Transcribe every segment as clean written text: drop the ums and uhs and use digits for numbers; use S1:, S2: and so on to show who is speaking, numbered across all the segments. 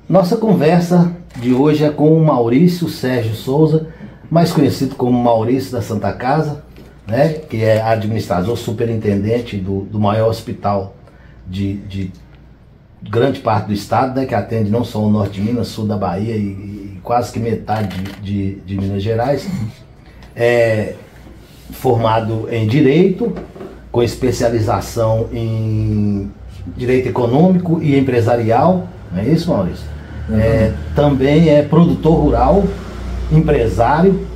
S1: Nossa conversa de hoje é com o Maurício Sérgio Souza, mais conhecido como Maurício da Santa Casa, né, que é administrador, superintendente do maior hospital de grande parte do estado, né, que atende não só o norte de Minas, sul da Bahia e quase que metade de Minas Gerais. É formado em Direito, com especialização em Direito Econômico e Empresarial, não é isso, Maurício? Também é produtor rural, empresário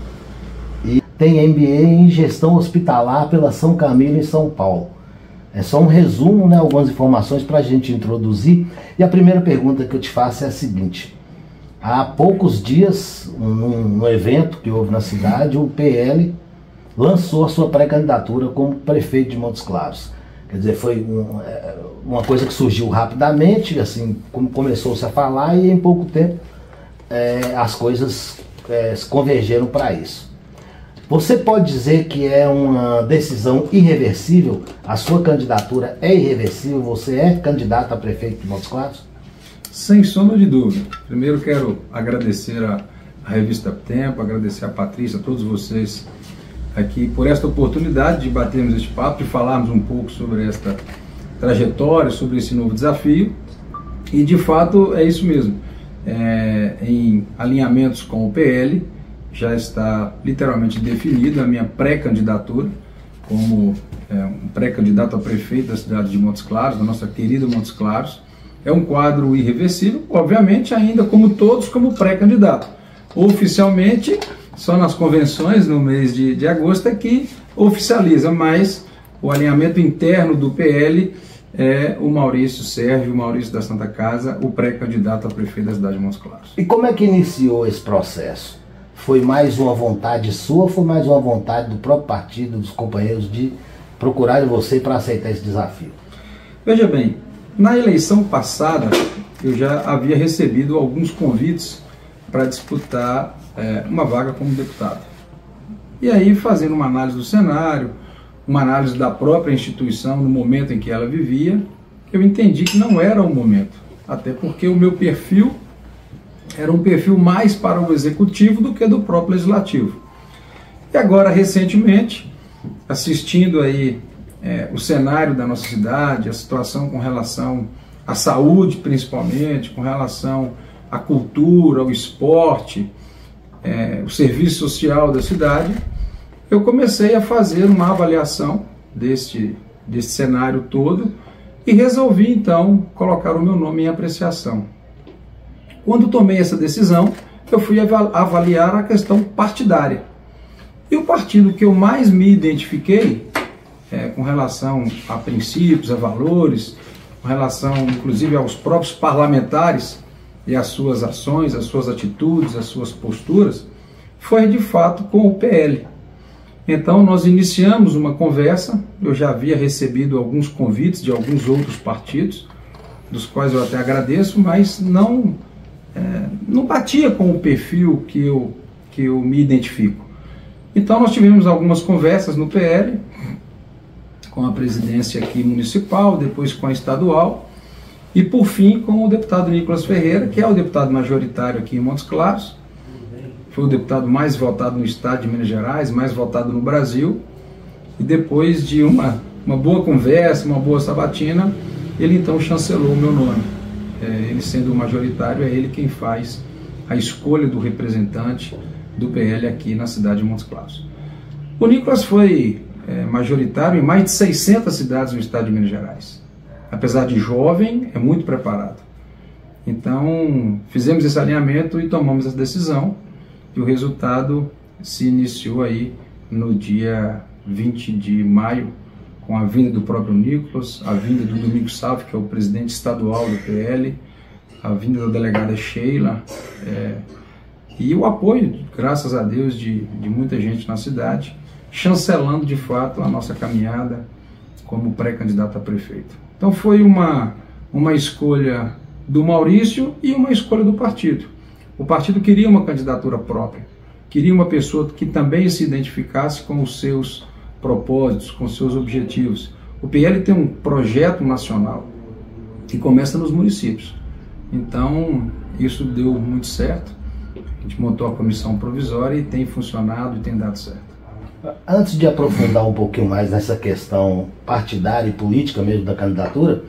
S1: e tem MBA em Gestão Hospitalar pela São Camilo em São Paulo. É só um resumo, né, algumas informações para a gente introduzir. E a primeira pergunta que eu te faço é a seguinte: há poucos dias, num evento que houve na cidade, o PL lançou a sua pré-candidatura como prefeito de Montes Claros. Quer dizer, foi uma coisa que surgiu rapidamente, assim, como começou-se a falar, e em pouco tempo as coisas se convergeram para isso. Você pode dizer que é uma decisão irreversível? A sua candidatura é irreversível? Você é candidato a prefeito de Montes Claros?
S2: Sem sombra de dúvida. Primeiro quero agradecer a revista Tempo, agradecer a Patrícia, a todos vocês aqui por esta oportunidade de batermos este papo, de falarmos um pouco sobre esta trajetória, sobre esse novo desafio. E de fato é isso mesmo. Em alinhamentos com o PL, já está literalmente definida a minha pré-candidatura como um pré-candidato a prefeito da cidade de Montes Claros, da nossa querida Montes Claros. É um quadro irreversível, obviamente ainda como todos, como pré-candidato. Oficialmente, só nas convenções no mês de agosto é que oficializa, mas o alinhamento interno do PL é o Maurício Sérgio, o Maurício da Santa Casa, o pré-candidato a prefeito da cidade de Montes Claros.
S1: E como é que iniciou esse processo? Foi mais uma vontade sua ou foi mais uma vontade do próprio partido, dos companheiros, de procurarem você para aceitar esse desafio?
S2: Veja bem, na eleição passada eu já havia recebido alguns convites para disputar uma vaga como deputado. E aí, fazendo uma análise do cenário, uma análise da própria instituição no momento em que ela vivia, eu entendi que não era o momento, até porque o meu perfil era um perfil mais para o executivo do que do próprio legislativo. E agora, recentemente, assistindo aí o cenário da nossa cidade, a situação com relação à saúde principalmente, com relação à cultura, ao esporte, o serviço social da cidade, eu comecei a fazer uma avaliação desse cenário todo e resolvi então colocar o meu nome em apreciação. Quando tomei essa decisão, eu fui avaliar a questão partidária. E o partido que eu mais me identifiquei com relação a princípios, a valores, com relação inclusive aos próprios parlamentares e as suas ações, as suas atitudes, as suas posturas, foi de fato com o PL. Então nós iniciamos uma conversa, eu já havia recebido alguns convites de alguns outros partidos, dos quais eu até agradeço, mas não batia com o perfil que eu me identifico. Então nós tivemos algumas conversas no PL, com a presidência aqui municipal, depois com a estadual, e por fim com o deputado Nicolas Ferreira, que é o deputado majoritário aqui em Montes Claros, foi o deputado mais votado no estado de Minas Gerais, mais votado no Brasil, e depois de uma boa conversa, uma boa sabatina, ele então chancelou o meu nome. Ele sendo o majoritário, é ele quem faz a escolha do representante do PL aqui na cidade de Montes Claros. O Nicolas foi majoritário em mais de 600 cidades no estado de Minas Gerais. Apesar de jovem, é muito preparado. Então, fizemos esse alinhamento e tomamos essa decisão, e o resultado se iniciou aí no dia 20 de maio, com a vinda do próprio Nicolas, a vinda do Domingos Salve, que é o presidente estadual do PL, a vinda da delegada Sheila, e o apoio, graças a Deus, de muita gente na cidade, chancelando de fato a nossa caminhada como pré-candidato a prefeito. Então foi uma escolha do Maurício e uma escolha do partido. O partido queria uma candidatura própria, queria uma pessoa que também se identificasse com os seus propósitos, com os seus objetivos. O PL tem um projeto nacional que começa nos municípios. Então, isso deu muito certo. A gente montou a comissão provisória e tem funcionado e tem dado certo.
S1: Antes de aprofundar um pouquinho mais nessa questão partidária e política mesmo da candidatura,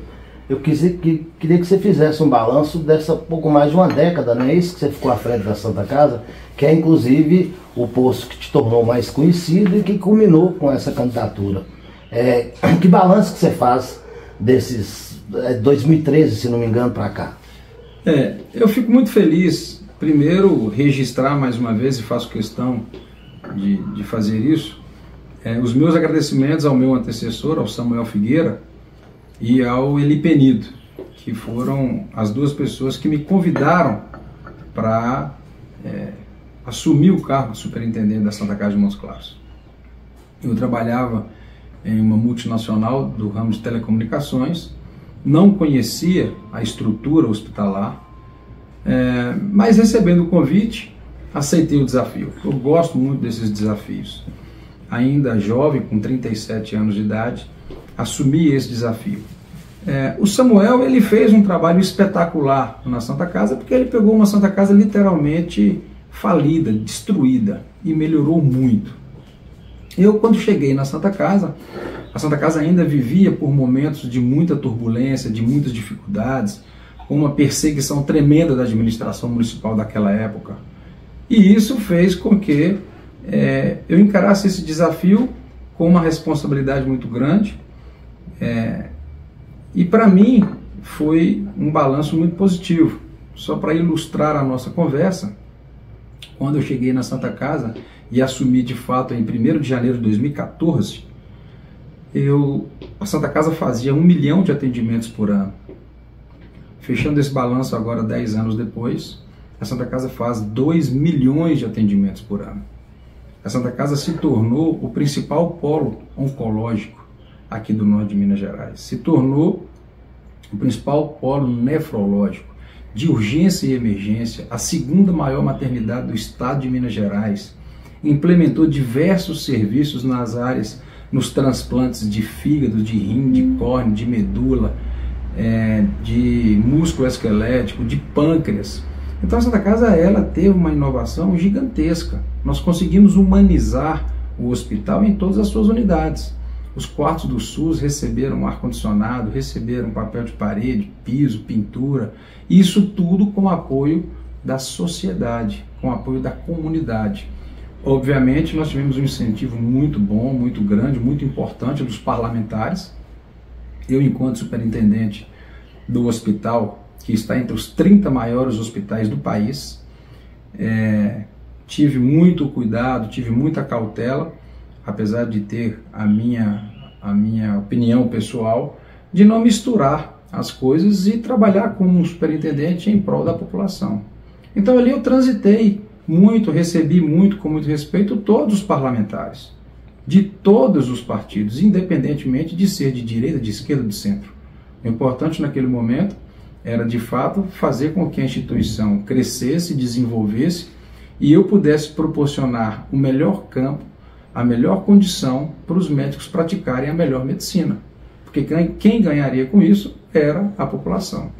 S1: eu queria que você fizesse um balanço dessa pouco mais de uma década, não é isso que você ficou à frente da Santa Casa, que é inclusive o posto que te tornou mais conhecido e que culminou com essa candidatura. Que balanço que você faz desses 2013, se não me engano, para cá?
S2: Eu fico muito feliz, primeiro, registrar mais uma vez, e faço questão de fazer isso, os meus agradecimentos ao meu antecessor, ao Samuel Figueira, e ao Eli Penido, que foram as duas pessoas que me convidaram para assumir o cargo de superintendente da Santa Casa de Montes Claros. Eu trabalhava em uma multinacional do ramo de telecomunicações, não conhecia a estrutura hospitalar, mas recebendo o convite, aceitei o desafio. Eu gosto muito desses desafios. Ainda jovem, com 37 anos de idade, assumi esse desafio. O Samuel, ele fez um trabalho espetacular na Santa Casa, porque ele pegou uma Santa Casa literalmente falida, destruída, e melhorou muito. Eu, quando cheguei na Santa Casa, a Santa Casa ainda vivia por momentos de muita turbulência, de muitas dificuldades, com uma perseguição tremenda da administração municipal daquela época. E isso fez com que eu encarasse esse desafio com uma responsabilidade muito grande, e para mim foi um balanço muito positivo. Só para ilustrar a nossa conversa, quando eu cheguei na Santa Casa e assumi de fato em 1º de janeiro de 2014, a Santa Casa fazia 1 milhão de atendimentos por ano. Fechando esse balanço agora 10 anos depois, a Santa Casa faz 2 milhões de atendimentos por ano. A Santa Casa se tornou o principal polo oncológico aqui do norte de Minas Gerais. Se tornou o principal polo nefrológico, de urgência e emergência, a 2ª maior maternidade do estado de Minas Gerais. Implementou diversos serviços nas áreas, nos transplantes de fígado, de rim, de córnea, de medula, de músculo esquelético, de pâncreas. Então a Santa Casa, ela teve uma inovação gigantesca. Nós conseguimos humanizar o hospital em todas as suas unidades. Os quartos do SUS receberam ar-condicionado, receberam papel de parede, piso, pintura. Isso tudo com o apoio da sociedade, com o apoio da comunidade. Obviamente, nós tivemos um incentivo muito bom, muito grande, muito importante dos parlamentares. Eu, enquanto superintendente do hospital, que está entre os 30 maiores hospitais do país, tive muito cuidado, tive muita cautela, apesar de ter a minha opinião pessoal, de não misturar as coisas e trabalhar como um superintendente em prol da população. Então ali eu transitei muito, recebi muito, com muito respeito, todos os parlamentares, de todos os partidos, independentemente de ser de direita, de esquerda, de centro. O importante naquele momento era, de fato, fazer com que a instituição crescesse, desenvolvesse e eu pudesse proporcionar o melhor campo, a melhor condição para os médicos praticarem a melhor medicina. Porque quem ganharia com isso era a população.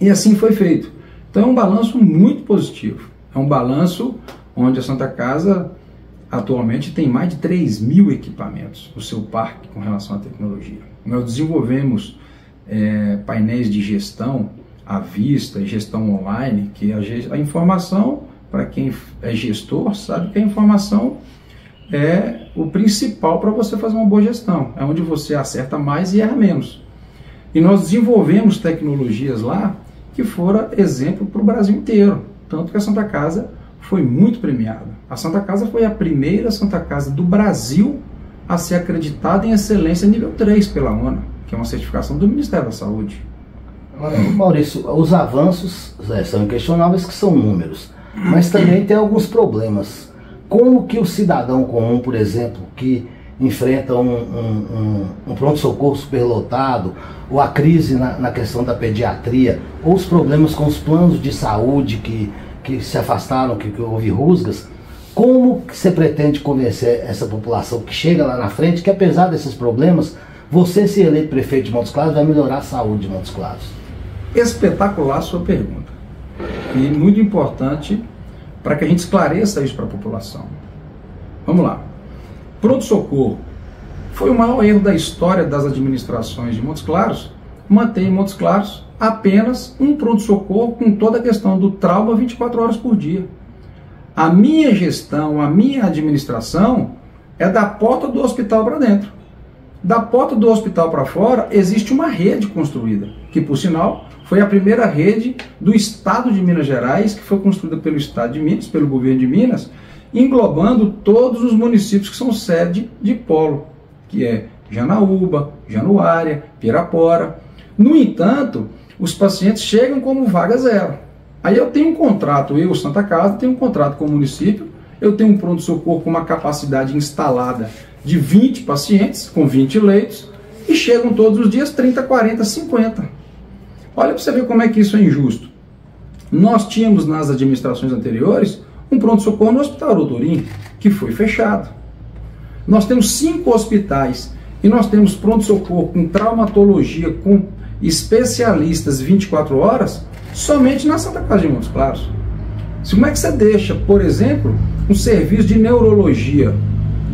S2: E assim foi feito. Então é um balanço muito positivo. É um balanço onde a Santa Casa atualmente tem mais de 3.000 equipamentos no seu parque com relação à tecnologia. Nós desenvolvemos painéis de gestão à vista e gestão online, que a informação, para quem é gestor, sabe que a informação é o principal para você fazer uma boa gestão. É onde você acerta mais e erra menos. E nós desenvolvemos tecnologias lá que foram exemplo para o Brasil inteiro. Tanto que a Santa Casa foi muito premiada. A Santa Casa foi a primeira Santa Casa do Brasil a ser acreditada em excelência nível 3 pela ONU, que é uma certificação do Ministério da Saúde.
S1: Maurício, os avanços são inquestionáveis, que são números, mas também tem alguns problemas. Como que o cidadão comum, por exemplo, que enfrenta um pronto-socorro superlotado, ou a crise na questão da pediatria, ou os problemas com os planos de saúde que se afastaram, que houve rusgas, como que você pretende convencer essa população que chega lá na frente, que apesar desses problemas, você, se eleito prefeito de Montes Claros, vai melhorar a saúde de Montes Claros?
S2: espetacular a sua pergunta. E muito importante para que a gente esclareça isso para a população. Vamos lá. Pronto-socorro. Foi o maior erro da história das administrações de Montes Claros manter em Montes Claros apenas um pronto-socorro com toda a questão do trauma 24 horas por dia. A minha gestão, a minha administração é da porta do hospital para dentro. Da porta do hospital para fora existe uma rede construída, que por sinal foi a primeira rede do estado de Minas Gerais, que foi construída pelo estado de Minas, pelo governo de Minas, englobando todos os municípios que são sede de polo, que é Janaúba, Januária, Pirapora. No entanto, os pacientes chegam como vaga zero. Aí eu tenho um contrato, eu, Santa Casa, tenho um contrato com o município, eu tenho um pronto-socorro com uma capacidade instalada de 20 pacientes, com 20 leitos, e chegam todos os dias 30, 40, 50. Olha para você ver como é que isso é injusto. Nós tínhamos nas administrações anteriores um pronto-socorro no Hospital Arutorim, que foi fechado. Nós temos 5 hospitais e nós temos pronto-socorro com traumatologia, com especialistas 24 horas, somente na Santa Casa de Montes Claros. Como é que você deixa, por exemplo, um serviço de neurologia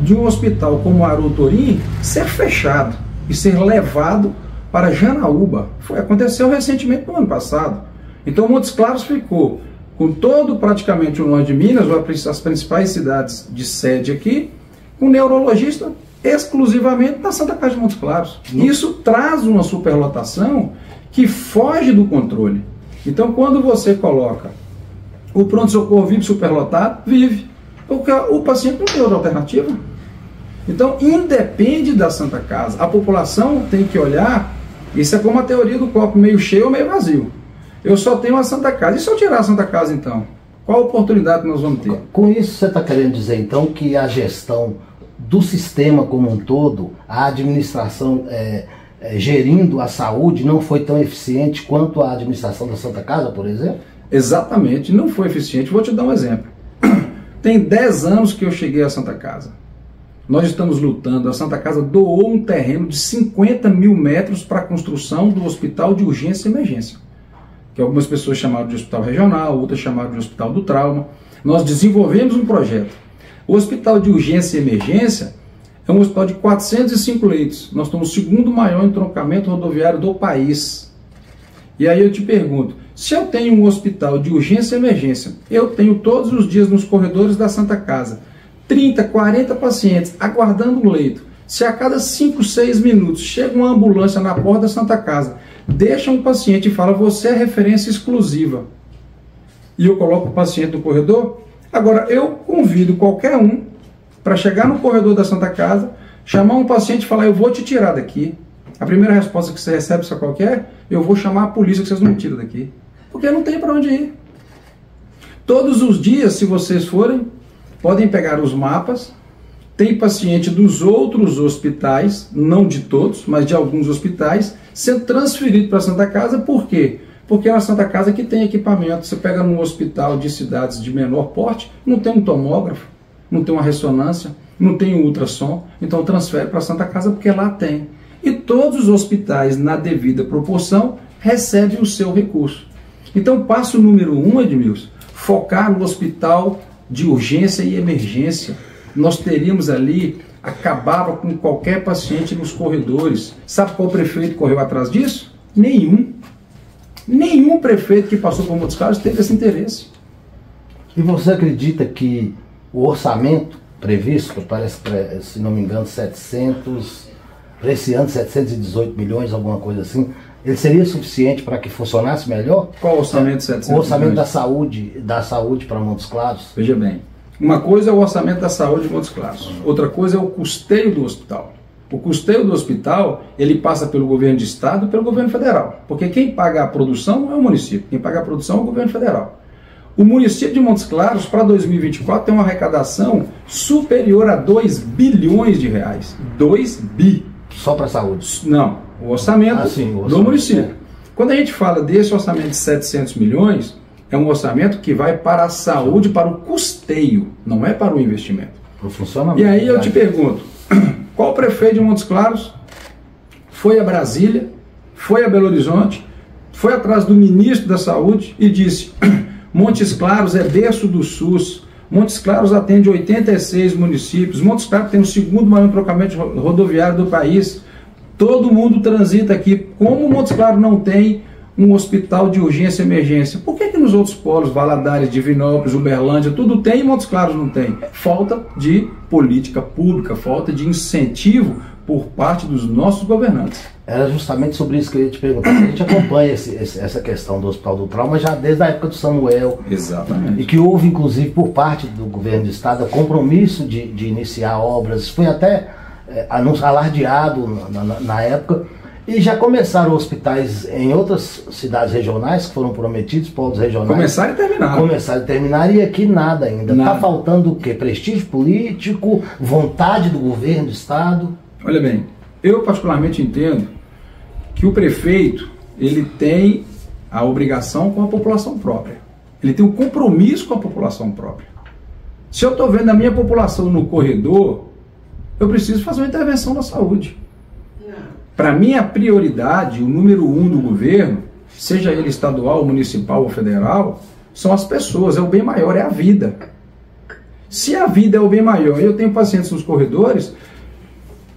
S2: de um hospital como o Arutorim ser fechado e ser levado para Janaúba? Aconteceu recentemente no ano passado. Então Montes Claros ficou com todo praticamente o norte de Minas, as principais cidades de sede aqui, com neurologista exclusivamente na Santa Casa de Montes Claros. Isso traz uma superlotação que foge do controle. Então quando você coloca o pronto-socorro vive superlotado, vive. Porque o paciente não tem outra alternativa. Então, independe da Santa Casa. A população tem que olhar, isso é como a teoria do copo meio cheio ou meio vazio. Eu só tenho a Santa Casa. E se eu tirar a Santa Casa, então? Qual a oportunidade que nós vamos ter?
S1: Com isso, você está querendo dizer, então, que a gestão do sistema como um todo, a administração gerindo a saúde, não foi tão eficiente quanto a administração da Santa Casa, por exemplo?
S2: Exatamente, não foi eficiente. Vou te dar um exemplo. Tem 10 anos que eu cheguei à Santa Casa. Nós estamos lutando, a Santa Casa doou um terreno de 50 mil metros para a construção do Hospital de Urgência e Emergência, que algumas pessoas chamaram de Hospital Regional, outras chamaram de Hospital do Trauma. Nós desenvolvemos um projeto. O Hospital de Urgência e Emergência é um hospital de 405 leitos. Nós somos o segundo maior entroncamento rodoviário do país. E aí eu te pergunto, se eu tenho um hospital de urgência e emergência, eu tenho todos os dias nos corredores da Santa Casa 30, 40 pacientes aguardando um leito. Se a cada 5, 6 minutos chega uma ambulância na porta da Santa Casa, deixa um paciente e fala, você é referência exclusiva, e eu coloco o paciente no corredor, agora eu convido qualquer um para chegar no corredor da Santa Casa, chamar um paciente e falar, eu vou te tirar daqui. A primeira resposta que você recebe, sabe qual que é? Eu vou chamar a polícia que vocês não me tiram daqui. Porque não tem para onde ir. Todos os dias, se vocês forem, podem pegar os mapas, tem paciente dos outros hospitais, não de todos, mas de alguns hospitais, sendo transferido para a Santa Casa. Por quê? Porque é uma Santa Casa que tem equipamento. Você pega num hospital de cidades de menor porte, não tem um tomógrafo, não tem uma ressonância, não tem um ultrassom, então transfere para a Santa Casa porque lá tem. E todos os hospitais, na devida proporção, recebem o seu recurso. Então, passo número 1, Edmilson, focar no hospital de urgência e emergência. Nós teríamos ali, acabava com qualquer paciente nos corredores. Sabe qual prefeito correu atrás disso? Nenhum. Nenhum prefeito que passou por Montes Claros teve esse interesse.
S1: E você acredita que o orçamento previsto, parece, se não me engano, 700... para esse ano, 718 milhões, alguma coisa assim, ele seria suficiente para que funcionasse melhor?
S2: Qual o orçamento de 700
S1: milhões? O orçamento
S2: milhões?
S1: da saúde para Montes Claros.
S2: Veja bem, uma coisa é o orçamento da saúde de Montes Claros, outra coisa é o custeio do hospital. O custeio do hospital, ele passa pelo governo de estado e pelo governo federal, porque quem paga a produção é o município, quem paga a produção é o governo federal. O município de Montes Claros, para 2024, tem uma arrecadação superior a 2 bilhões de reais. 2 bi.
S1: Só para a saúde?
S2: Não, o orçamento do município. Quando a gente fala desse orçamento de 700 milhões, é um orçamento que vai para a saúde, para o custeio, não é para o investimento.
S1: Para o funcionamento.
S2: E aí eu te pergunto, qual prefeito de Montes Claros foi a Brasília, foi a Belo Horizonte, foi atrás do ministro da Saúde e disse: Montes Claros é berço do SUS, Montes Claros atende 86 municípios, Montes Claros tem o segundo maior trocamento rodoviário do país, todo mundo transita aqui. Como Montes Claros não tem um hospital de urgência e emergência? Por que nos outros polos, Valadares, Divinópolis, Uberlândia, tudo tem e Montes Claros não tem? Falta de política pública, falta de incentivo por parte dos nossos governantes.
S1: Era justamente sobre isso que eu ia te perguntar. A gente acompanha essa questão do Hospital do Trauma já desde a época do Samuel.
S2: Exatamente.
S1: E que houve, inclusive, por parte do governo do estado, o compromisso de iniciar obras. Foi até alardeado na época. E já começaram hospitais em outras cidades regionais que foram prometidos, polos regionais.
S2: Começaram e terminaram.
S1: Começaram e terminaram, e aqui nada ainda. Está faltando o quê? Prestígio político, vontade do governo do estado?
S2: Olha bem, eu particularmente entendo que o prefeito, ele tem a obrigação com a população própria. Ele tem um compromisso com a população própria. Se eu estou vendo a minha população no corredor, eu preciso fazer uma intervenção na saúde. Para mim, a prioridade, o número 1 do governo, seja ele estadual, municipal ou federal, são as pessoas, é o bem maior, é a vida. Se a vida é o bem maior e eu tenho pacientes nos corredores,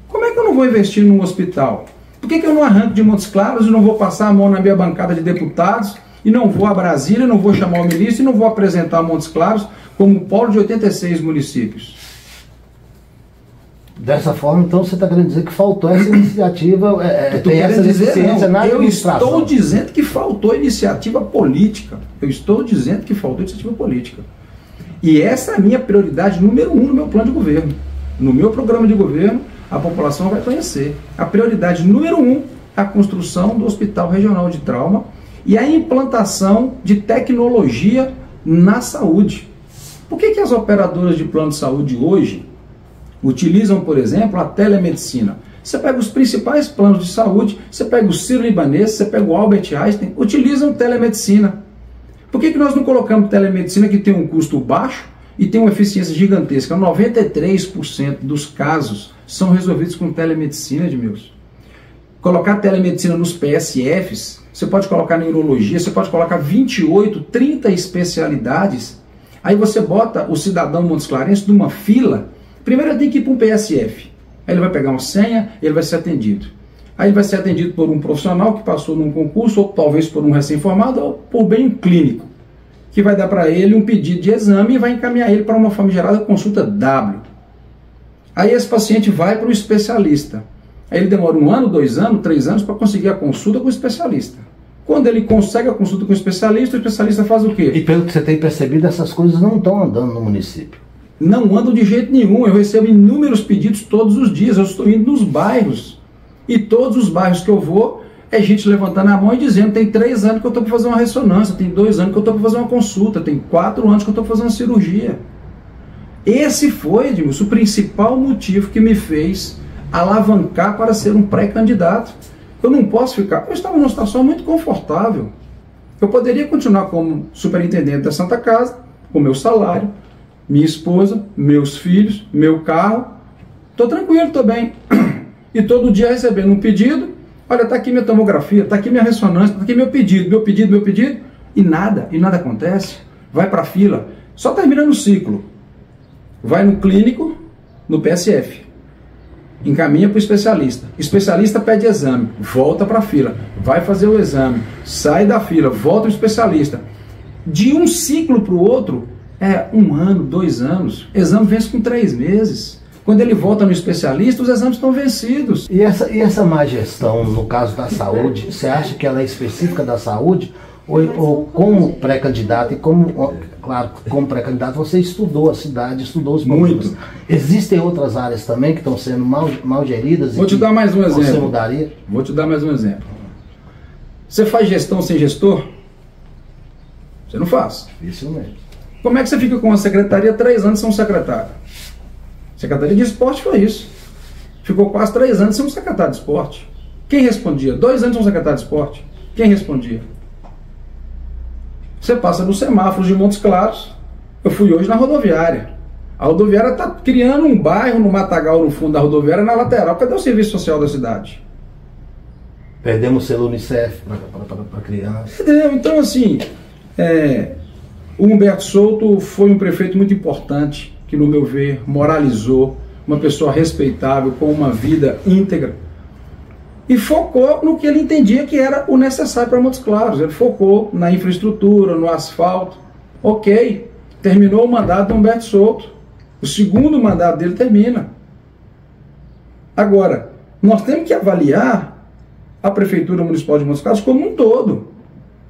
S2: como é que eu não vou investir num hospital? Por que eu não arranco de Montes Claros e não vou passar a mão na minha bancada de deputados e não vou a Brasília, não vou chamar o ministro e não vou apresentar Montes Claros como um polo de 86 municípios?
S1: Dessa forma, então, você está querendo dizer que faltou essa iniciativa, tem essa deficiência na administração?
S2: Eu estou dizendo que faltou iniciativa política. Eu estou dizendo que faltou iniciativa política. E essa é a minha prioridade número 1 no meu plano de governo. No meu programa de governo, a população vai conhecer. A prioridade número 1 é a construção do Hospital Regional de Trauma e a implantação de tecnologia na saúde. Por que as operadoras de plano de saúde hoje utilizam, por exemplo, a telemedicina? Você pega os principais planos de saúde, você pega o Sírio-Libanês, você pega o Albert Einstein, utilizam telemedicina. Por que nós não colocamos telemedicina, que tem um custo baixo e tem uma eficiência gigantesca? 93% dos casos são resolvidos com telemedicina, Edmilson. Colocar telemedicina nos PSFs, você pode colocar neurologia, você pode colocar 28, 30 especialidades. Aí você bota o cidadão montesclarense numa fila. Primeiro ele tem que ir para um PSF. Aí ele vai pegar uma senha, ele vai ser atendido. Aí ele vai ser atendido por um profissional que passou num concurso, ou talvez por um recém-formado, ou por bem um clínico, que vai dar para ele um pedido de exame e vai encaminhar ele para uma famigerada consulta W. Aí esse paciente vai para o especialista. Aí ele demora 1 ano, 2 anos, 3 anos para conseguir a consulta com o especialista. Quando ele consegue a consulta com o especialista faz o quê?
S1: E pelo que você tem percebido, essas coisas não estão andando no município.
S2: Não andam de jeito nenhum. Eu recebo inúmeros pedidos todos os dias. Eu estou indo nos bairros. E todos os bairros que eu vou, é gente levantando a mão e dizendo: tem 3 anos que eu estou para fazer uma ressonância, tem 2 anos que eu estou para fazer uma consulta, tem 4 anos que eu estou para fazer uma cirurgia. Esse foi, Edmilson, o principal motivo que me fez alavancar para ser um pré-candidato. Eu não posso ficar... Eu estava numa situação muito confortável. Eu poderia continuar como superintendente da Santa Casa, com meu salário, minha esposa, meus filhos, meu carro. Estou tranquilo, estou bem. E todo dia recebendo um pedido: olha, está aqui minha tomografia, está aqui minha ressonância, está aqui meu pedido, e nada acontece. Vai para a fila, só terminando o ciclo. Vai no clínico, no PSF, encaminha para o especialista. Especialista pede exame, volta para a fila, vai fazer o exame, sai da fila, volta para o especialista. De um ciclo para o outro, 1 ano, 2 anos. Exame vence com 3 meses. Quando ele volta no especialista, os exames estão vencidos.
S1: E essa má gestão, no caso da saúde, você acha que ela é específica da saúde? Ou como pré-candidato, e claro, como pré-candidato você estudou a cidade, estudou os problemas.
S2: Muito.
S1: Existem outras áreas também que estão sendo mal geridas?
S2: Vou te dar mais um exemplo.
S1: Você mudaria?
S2: Vou te dar mais um exemplo. Você faz gestão sem gestor? Você não faz.
S1: Isso mesmo.
S2: Como é que você fica com uma secretaria 3 anos sem um secretário? Secretaria de Esporte foi isso. Ficou quase 3 anos sem um secretário de Esporte. Quem respondia? 2 anos sem um secretário de Esporte. Quem respondia? Você passa nos semáforos de Montes Claros. Eu fui hoje na rodoviária. A rodoviária está criando um bairro no matagal no fundo da rodoviária, na lateral. Cadê o serviço social da cidade?
S1: Perdemos o selo Unicef para criança.
S2: Então, assim, o Humberto Souto foi um prefeito muito importante, que, no meu ver, moralizou, uma pessoa respeitável, com uma vida íntegra, e focou no que ele entendia que era o necessário para Montes Claros. Ele focou na infraestrutura, no asfalto. Ok, terminou o mandato do Humberto Souto. O segundo mandato dele termina. Agora, nós temos que avaliar a Prefeitura Municipal de Montes Claros como um todo.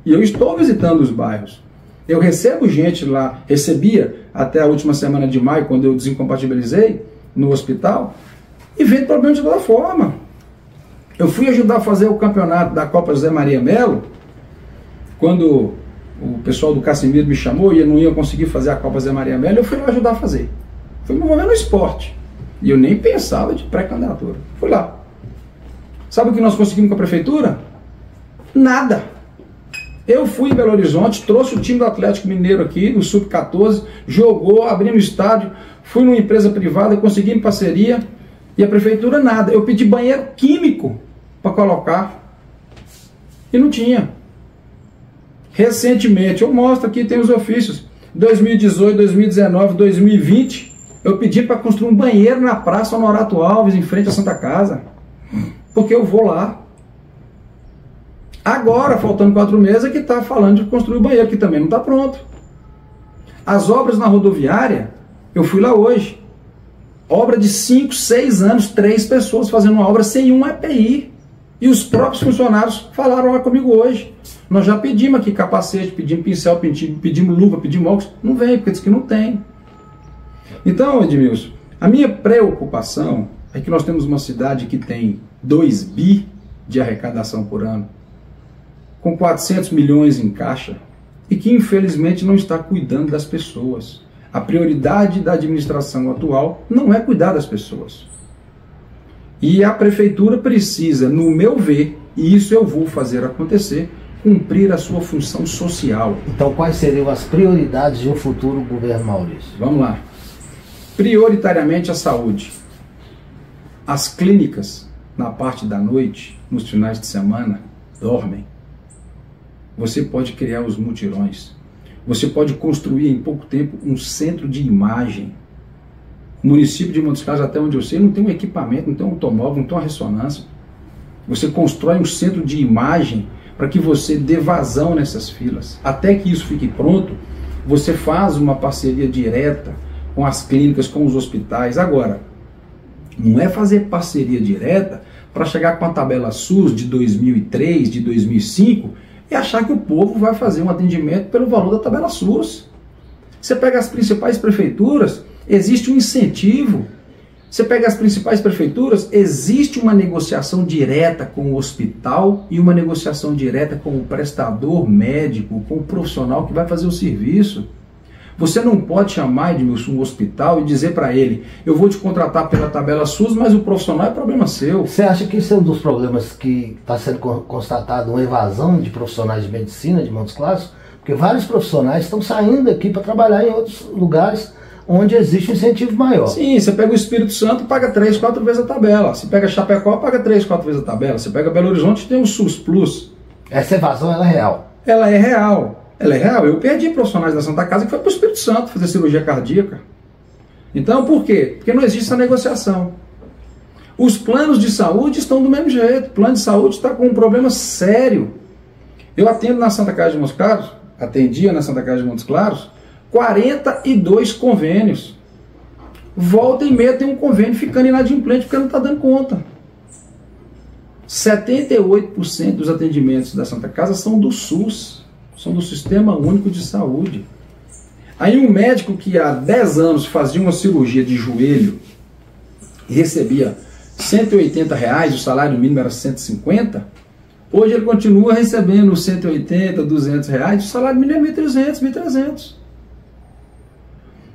S2: E eu estou visitando os bairros. Eu recebo gente lá, recebia até a última semana de maio, quando eu desincompatibilizei no hospital, e vendo problema de toda forma. Eu fui ajudar a fazer o campeonato da Copa José Maria Melo, quando o pessoal do Casimiro me chamou e eu não ia conseguir fazer a Copa José Maria Melo, eu fui lá ajudar a fazer. Fui me envolver no esporte. E eu nem pensava de pré-candidatura. Fui lá. Sabe o que nós conseguimos com a prefeitura? Nada. Eu fui em Belo Horizonte, trouxe o time do Atlético Mineiro aqui, do Sub-14, jogou, abrimos o estádio, fui numa empresa privada, conseguimos parceria, e a prefeitura nada. Eu pedi banheiro químico para colocar e não tinha. Recentemente, eu mostro aqui, tem os ofícios, 2018, 2019, 2020, eu pedi para construir um banheiro na Praça Honorato Alves, em frente à Santa Casa, porque eu vou lá. Agora, faltando 4 meses, é que está falando de construir o banheiro, que também não está pronto. As obras na rodoviária, eu fui lá hoje. Obra de 5, 6 anos, 3 pessoas fazendo uma obra sem um EPI. E os próprios funcionários falaram lá comigo hoje. Nós já pedimos aqui capacete, pedimos pincel, pedimos luva, pedimos óculos. Não vem, porque diz que não tem. Então, Edmilson, a minha preocupação é que nós temos uma cidade que tem 2 bi de arrecadação por ano, com 400 milhões em caixa, e que infelizmente não está cuidando das pessoas. A prioridade da administração atual não é cuidar das pessoas. E a prefeitura precisa, no meu ver, e isso eu vou fazer acontecer, cumprir a sua função social.
S1: Então, quais seriam as prioridades de um futuro governo Maurício?
S2: Vamos lá. Prioritariamente a saúde. As clínicas, na parte da noite, nos finais de semana, dormem. Você pode criar os mutirões. Você pode construir em pouco tempo um centro de imagem. O município de Montes Claros, até onde eu sei, não tem um equipamento, não tem um automóvel, não tem uma ressonância. Você constrói um centro de imagem para que você dê vazão nessas filas. Até que isso fique pronto, você faz uma parceria direta com as clínicas, com os hospitais. Agora, não é fazer parceria direta para chegar com a tabela SUS de 2003, de 2005 e achar que o povo vai fazer um atendimento pelo valor da tabela SUS. Você pega as principais prefeituras, existe um incentivo. Você pega as principais prefeituras, existe uma negociação direta com o hospital e uma negociação direta com o prestador médico, com o profissional que vai fazer o serviço. Você não pode chamar, Edmilson, um hospital e dizer para ele: eu vou te contratar pela tabela SUS, mas o profissional é problema seu.
S1: Você acha que isso é um dos problemas que está sendo constatado, uma evasão de profissionais de medicina de Montes Claros? Porque vários profissionais estão saindo daqui para trabalhar em outros lugares onde existe um incentivo maior.
S2: Sim, você pega o Espírito Santo, paga 3, 4 vezes a tabela. Você pega Chapecó, paga 3, 4 vezes a tabela. Você pega Belo Horizonte, tem o SUS Plus.
S1: Essa evasão, ela é real?
S2: Ela é real. Ela é real. Eu perdi profissionais da Santa Casa que foi para o Espírito Santo fazer cirurgia cardíaca. Então, por quê? Porque não existe essa negociação. Os planos de saúde estão do mesmo jeito. O plano de saúde está com um problema sério. Eu atendo na Santa Casa de Montes Claros, atendia na Santa Casa de Montes Claros, 42 convênios. Volta e meia tem um convênio ficando inadimplente porque não está dando conta. 78% dos atendimentos da Santa Casa são do SUS. São do Sistema Único de Saúde. Aí um médico que há 10 anos fazia uma cirurgia de joelho e recebia R$180, o salário mínimo era 150, hoje ele continua recebendo 180, R$200, o salário mínimo é 1.300, 1.300.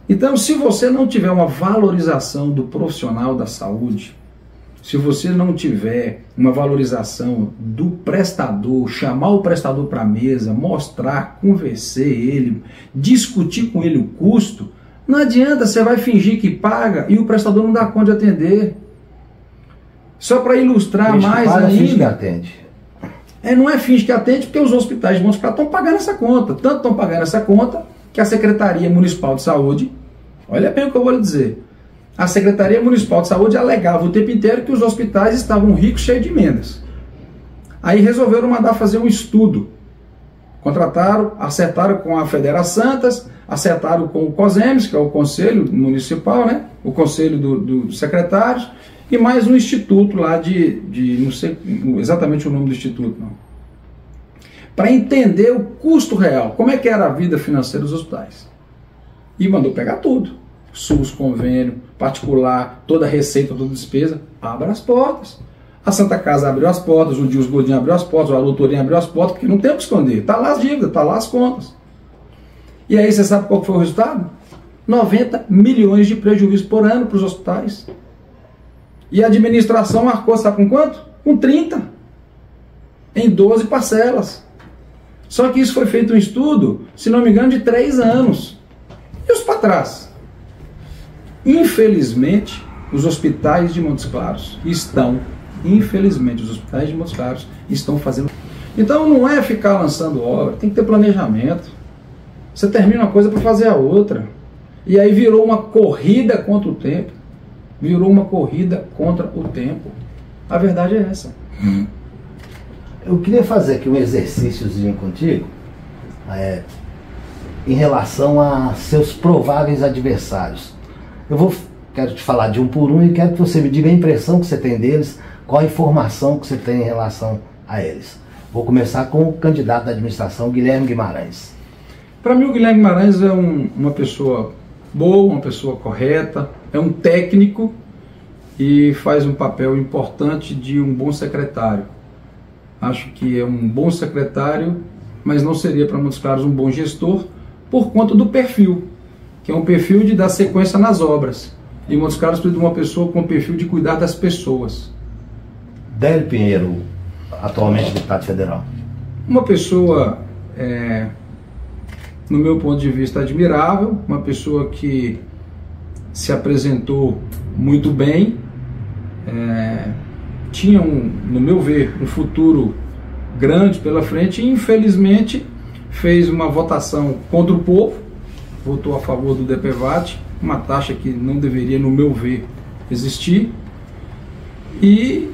S2: Então, se você não tiver uma valorização do profissional da saúde, se você não tiver uma valorização do prestador, chamar o prestador para a mesa, mostrar, convencer ele, discutir com ele o custo, não adianta, você vai fingir que paga e o prestador não dá conta de atender. Só para ilustrar mais
S1: ainda,
S2: ainda.
S1: Finge que atende.
S2: Não é finge que atende, porque os hospitais de Montes Claros estão pagando essa conta. Tanto estão pagando essa conta que a Secretaria Municipal de Saúde, olha bem o que eu vou lhe dizer, a Secretaria Municipal de Saúde alegava o tempo inteiro que os hospitais estavam ricos, cheios de emendas. Aí resolveram mandar fazer um estudo. Contrataram, acertaram com a Federa Santas, acertaram com o COSEMES, que é o Conselho Municipal, né? O Conselho dos Secretários, e mais um instituto lá não sei exatamente o nome do instituto, não. Para entender o custo real, como é que era a vida financeira dos hospitais. E mandou pegar tudo. SUS, convênio, particular, toda a receita, toda a despesa, abra as portas. A Santa Casa abriu as portas, o Dios Godinho abriu as portas, o Alô Tourinho abriu as portas, porque não tem o que esconder. Está lá as dívidas, está lá as contas. E aí você sabe qual foi o resultado? 90 milhões de prejuízo por ano para os hospitais. E a administração marcou, sabe com quanto? Com 30. Em 12 parcelas. Só que isso foi feito um estudo, se não me engano, de 3 anos. E os para trás? Infelizmente, os hospitais de Montes Claros estão, fazendo. Então não é ficar lançando obra, tem que ter planejamento. Você termina uma coisa para fazer a outra. E aí virou uma corrida contra o tempo. A verdade é essa.
S1: Eu queria fazer aqui um exercíciozinho contigo, em relação a seus prováveis adversários. Quero te falar de um por um e quero que você me diga a impressão que você tem deles, qual a informação que você tem em relação a eles. Vou começar com o candidato da administração, Guilherme Guimarães.
S2: Para mim, o Guilherme Guimarães é uma pessoa boa, uma pessoa correta, é um técnico e faz um papel importante de um bom secretário. Acho que é um bom secretário, mas não seria para Montes Claros um bom gestor por conta do perfil, que é um perfil de dar sequência nas obras. E Montes Claros precisa de uma pessoa com o perfil de cuidar das pessoas.
S1: Délio Pinheiro, atualmente deputado federal.
S2: Uma pessoa, no meu ponto de vista, admirável, uma pessoa que se apresentou muito bem, tinha, no meu ver, um futuro grande pela frente e, infelizmente, fez uma votação contra o povo, votou a favor do DPVAT, uma taxa que não deveria, no meu ver, existir. E,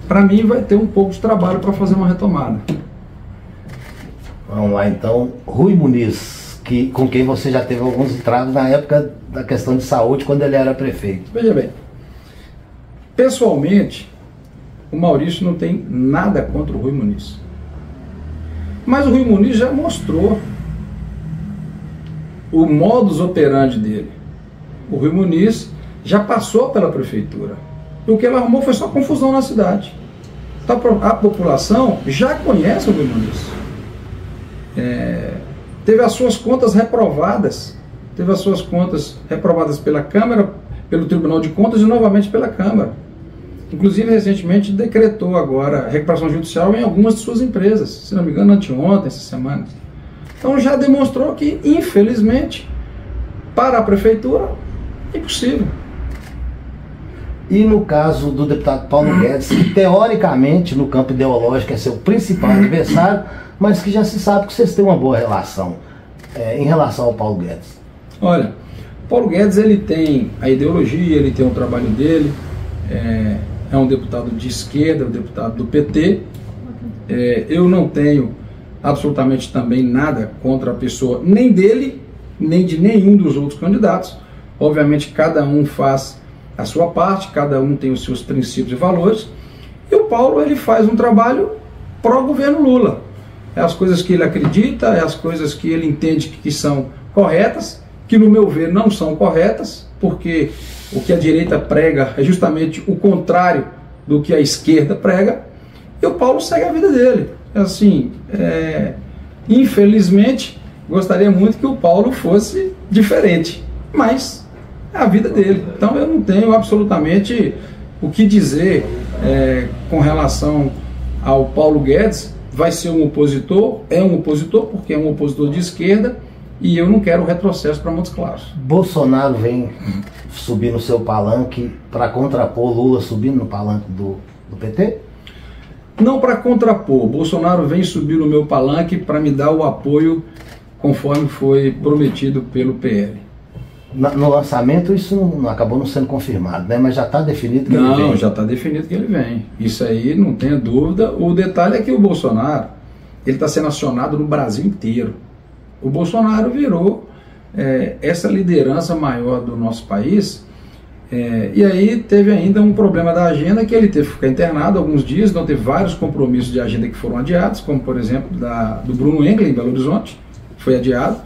S2: para mim, vai ter um pouco de trabalho para fazer uma retomada.
S1: Vamos lá, então. Rui Muniz, com quem você já teve alguns entraves na época da questão de saúde, quando ele era prefeito.
S2: Veja bem, pessoalmente, o Maurício não tem nada contra o Rui Muniz. Mas o Rui Muniz já mostrou o modus operandi dele. O Rui Muniz já passou pela prefeitura. E o que ele arrumou foi só confusão na cidade. Então, a população já conhece o Rui Muniz. Teve as suas contas reprovadas. Pela Câmara, pelo Tribunal de Contas e novamente pela Câmara. Inclusive, recentemente, decretou agora a recuperação judicial em algumas de suas empresas. Se não me engano, anteontem, essa semana. Então já demonstrou que, infelizmente, para a prefeitura, é impossível.
S1: E no caso do deputado Paulo Guedes, que teoricamente, no campo ideológico, é seu principal adversário, mas que já se sabe que vocês têm uma boa relação em relação ao Paulo Guedes.
S2: Olha, Paulo Guedes, ele tem a ideologia, ele tem o trabalho dele, é um deputado de esquerda, um deputado do PT. Eu não tenho absolutamente também nada contra a pessoa, nem dele, nem de nenhum dos outros candidatos. Obviamente, cada um faz a sua parte, cada um tem os seus princípios e valores. E o Paulo, ele faz um trabalho pró-governo Lula. É as coisas que ele acredita, é as coisas que ele entende que são corretas, que no meu ver não são corretas, porque o que a direita prega é justamente o contrário do que a esquerda prega, e o Paulo segue a vida dele. Assim, infelizmente, gostaria muito que o Paulo fosse diferente, mas é a vida dele. Então eu não tenho absolutamente o que dizer com relação ao Paulo Guedes. Vai ser um opositor, é um opositor porque é um opositor de esquerda, e eu não quero retrocesso para Montes Claros.
S1: Bolsonaro vem subir no seu palanque para contrapor Lula subindo no palanque do PT?
S2: não para contrapor. Bolsonaro vem subir no meu palanque para me dar o apoio conforme foi prometido pelo PL.
S1: No lançamento isso não acabou não sendo confirmado, né? Mas já está definido que ele vem.
S2: Não, já está definido que ele vem. Isso aí não tenha dúvida. O detalhe é que o Bolsonaro ele está sendo acionado no Brasil inteiro. O Bolsonaro virou essa liderança maior do nosso país. E aí teve ainda um problema da agenda, que ele teve que ficar internado alguns dias, então teve vários compromissos de agenda que foram adiados, como por exemplo do Bruno Engler em Belo Horizonte, foi adiado.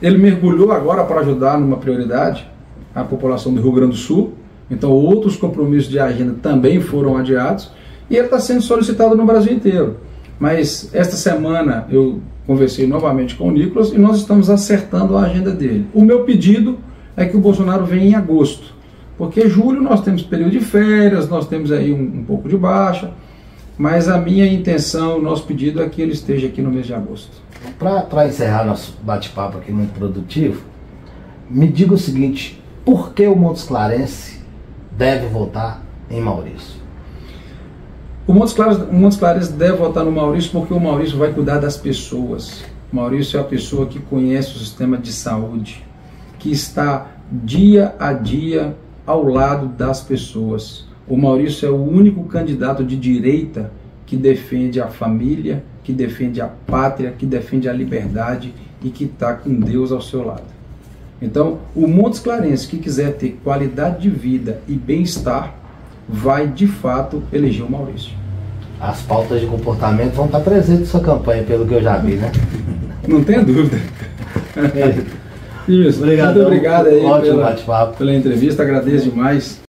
S2: Ele mergulhou agora para ajudar numa prioridade a população do Rio Grande do Sul, então outros compromissos de agenda também foram adiados, e ele está sendo solicitado no Brasil inteiro. Mas esta semana eu conversei novamente com o Nicolas e nós estamos acertando a agenda dele. O meu pedido é que o Bolsonaro venha em agosto, porque julho nós temos período de férias, nós temos aí um pouco de baixa, mas a minha intenção, o nosso pedido é que ele esteja aqui no mês de agosto.
S1: Para encerrar nosso bate-papo aqui muito produtivo, me diga o seguinte: por que o Montes Clarense deve votar em Maurício?
S2: O Montes Clarense deve votar no Maurício porque o Maurício vai cuidar das pessoas. O Maurício é a pessoa que conhece o sistema de saúde, que está dia a dia ao lado das pessoas. O Maurício é o único candidato de direita que defende a família, que defende a pátria, que defende a liberdade e que está com Deus ao seu lado. Então, o Montes Clarense que quiser ter qualidade de vida e bem-estar, vai de fato eleger o Maurício.
S1: As pautas de comportamento vão estar presentes na sua campanha, pelo que eu já vi, né?
S2: Não tenha dúvida. Isso.
S1: Obrigado.
S2: Muito obrigado aí
S1: Ótimo bate-papo.
S2: pela entrevista, agradeço demais.